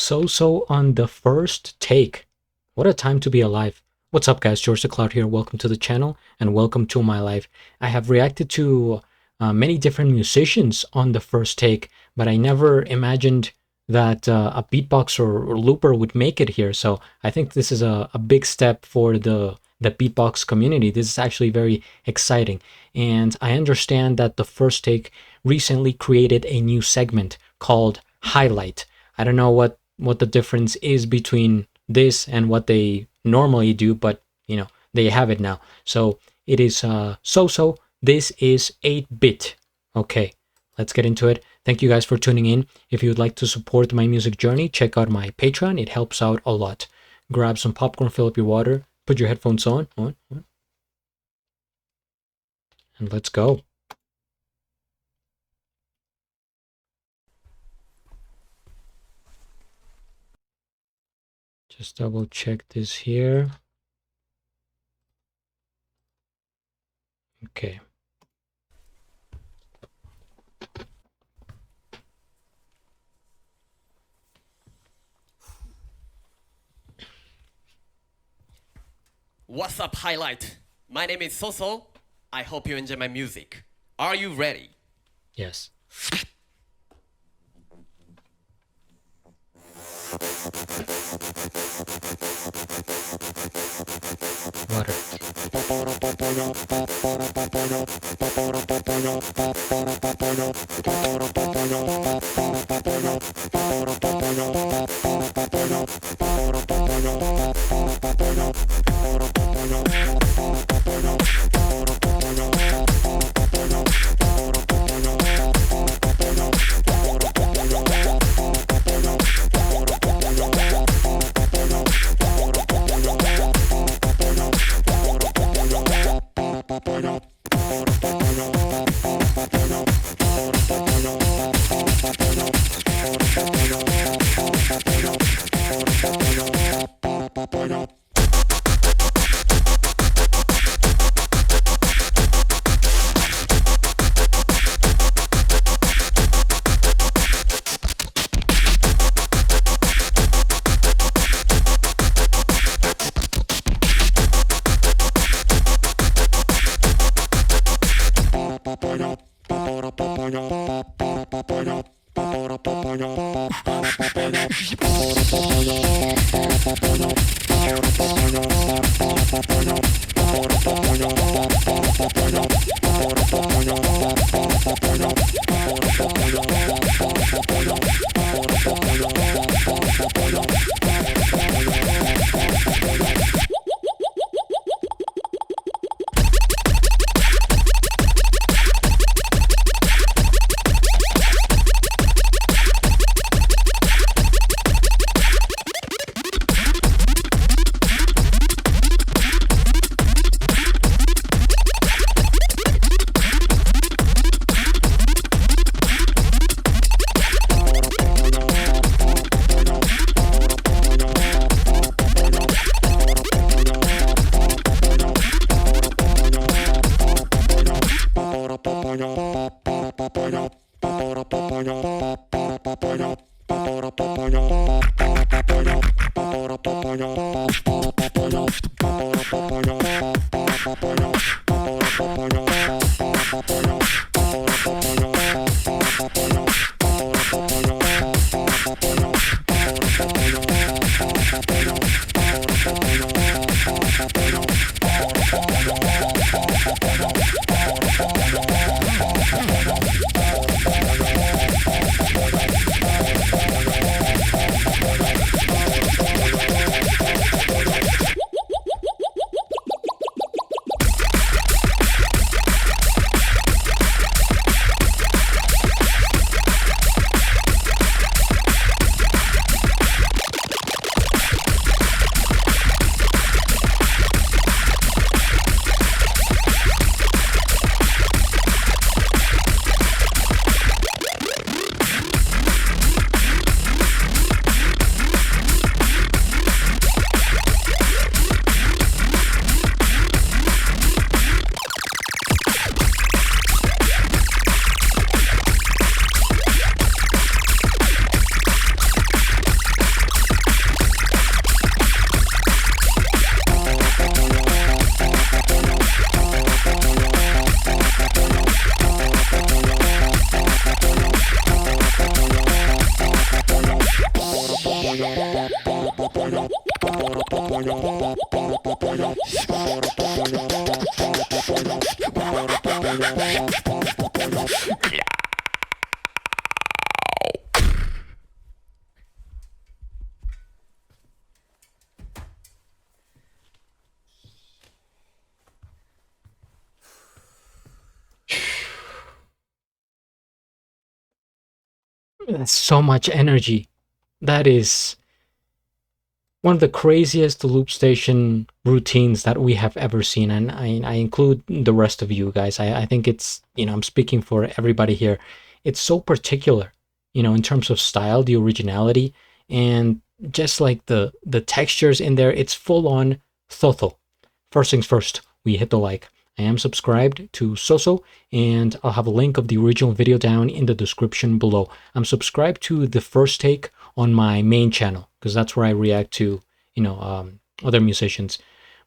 So on the first take. What a time to be alive. What's up, guys? GeorgeTheCloud here. Welcome to the channel and welcome to my life. I have reacted to many different musicians on the first take, but I never imagined that a beatbox or looper would make it here. So I think this is a big step for the beatbox community. This is actually very exciting. And I understand that the first take recently created a new segment called Highlight. I don't know what the difference is between this and what they normally do, but you know, they have it now. So it is so this is 8-bit. Okay, let's get into it. Thank you guys for tuning in. If you would like to support my music journey, check out my Patreon. It helps out a lot. Grab some popcorn, fill up your water, put your headphones on, and let's go. Just double check this here. Okay. What's up, Highlight? My name is Soso. I hope you enjoy my music. Are you ready? Yes. Water. That's so much energy. That is one of the craziest Loopstation routines that we have ever seen, and I include the rest of you guys. I think it's, I'm speaking for everybody here. It's so particular, in terms of style, the originality, and just like the textures in there. It's full on Thothel. First things first, we hit the like. I am subscribed to Soso, and I'll have a link of the original video down in the description below. I'm subscribed to the first take on my main channel because that's where I react to, other musicians.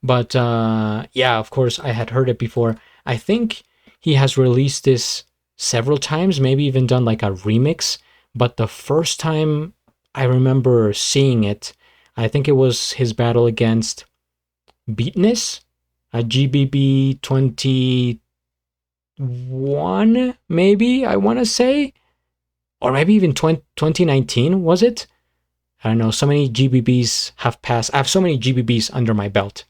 But yeah, of course, I had heard it before. I think he has released this several times, maybe even done like a remix. But the first time I remember seeing it, I think it was his battle against Beatness, a GBB 21, maybe, I want to say, or maybe even 2019, was it? I don't know. So many GBBs have passed. I have so many GBBs under my belt.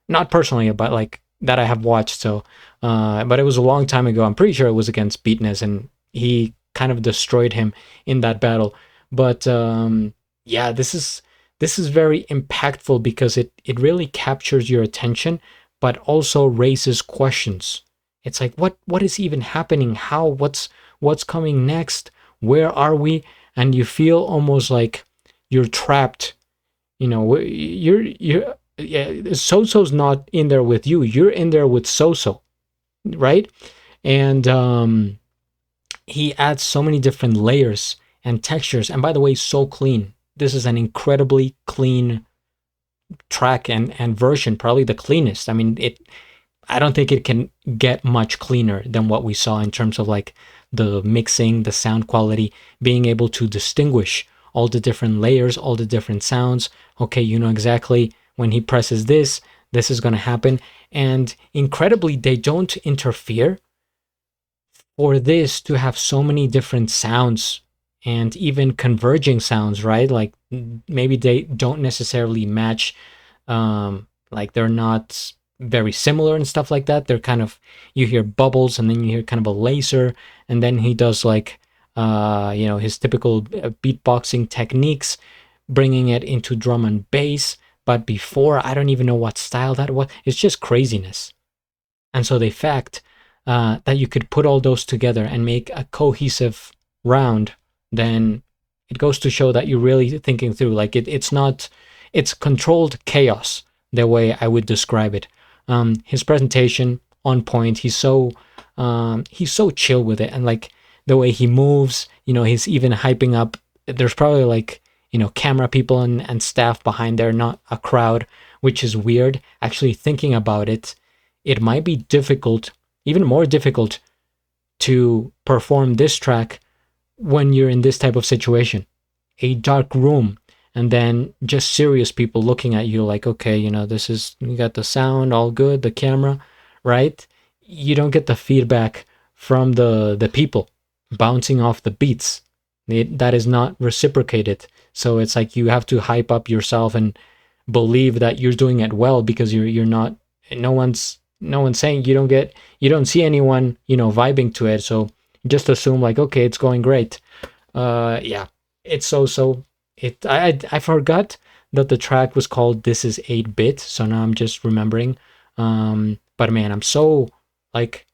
Not personally, but like that I have watched. So, but it was a long time ago. I'm pretty sure it was against Beatness, and he kind of destroyed him in that battle. But yeah, this is very impactful because it really captures your attention, but also raises questions. It's like what is even happening? How what's coming next? Where are we? And you feel almost like you're trapped. You're yeah, Soso's not in there with you. You're in there with Soso, right? And he adds so many different layers and textures. And by the way, so clean. This is an incredibly clean track and version, probably the cleanest. I mean, I don't think it can get much cleaner than what we saw in terms of like the mixing, the sound quality, being able to distinguish all the different layers, all the different sounds. Okay, you know exactly when he presses this, this is going to happen. And incredibly, they don't interfere for this to have so many different sounds and even converging sounds, right? Like maybe they don't necessarily match, like they're not very similar and stuff like that. They're kind of, you hear bubbles and then you hear kind of a laser, and then he does like, his typical beatboxing techniques, bringing it into drum and bass. But before, I don't even know what style that was. It's just craziness. And so the fact that you could put all those together and make a cohesive round, then it goes to show that you're really thinking through. Like it's controlled chaos, the way I would describe it. His presentation on point. He's so chill with it, and like the way he moves. He's even hyping up. There's probably like camera people and staff behind there, not a crowd, which is weird. Actually, thinking about it, it might be difficult, even more difficult, to perform this track when you're in this type of situation, a dark room, and then just serious people looking at you like, okay, this is, you got the sound all good, the camera, right? You don't get the feedback from the people bouncing off the beats. That is not reciprocated. So it's like you have to hype up yourself and believe that you're doing it well, because you're not, no one's saying, you don't see anyone vibing to it, so just assume like, okay, it's going great. Yeah, it's so I forgot that the track was called This Is 8-Bit, so now I'm just remembering. But man, I'm so like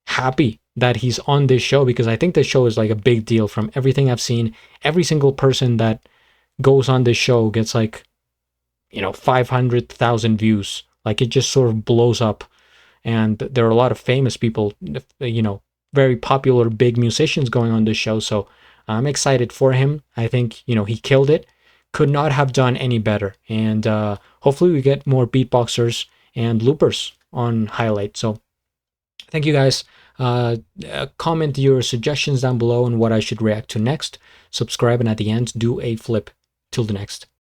happy that he's on this show, because I think the show is like a big deal. From everything I've seen, every single person that goes on this show gets like 500,000 views. Like it just sort of blows up, and there are a lot of famous people, very popular big musicians going on this show. So I'm excited for him. I think he killed it. Could not have done any better. And hopefully we get more beatboxers and loopers on Highlight. So thank you guys. Comment your suggestions down below on what I should react to next. Subscribe, and at the end, do a flip. Till the next.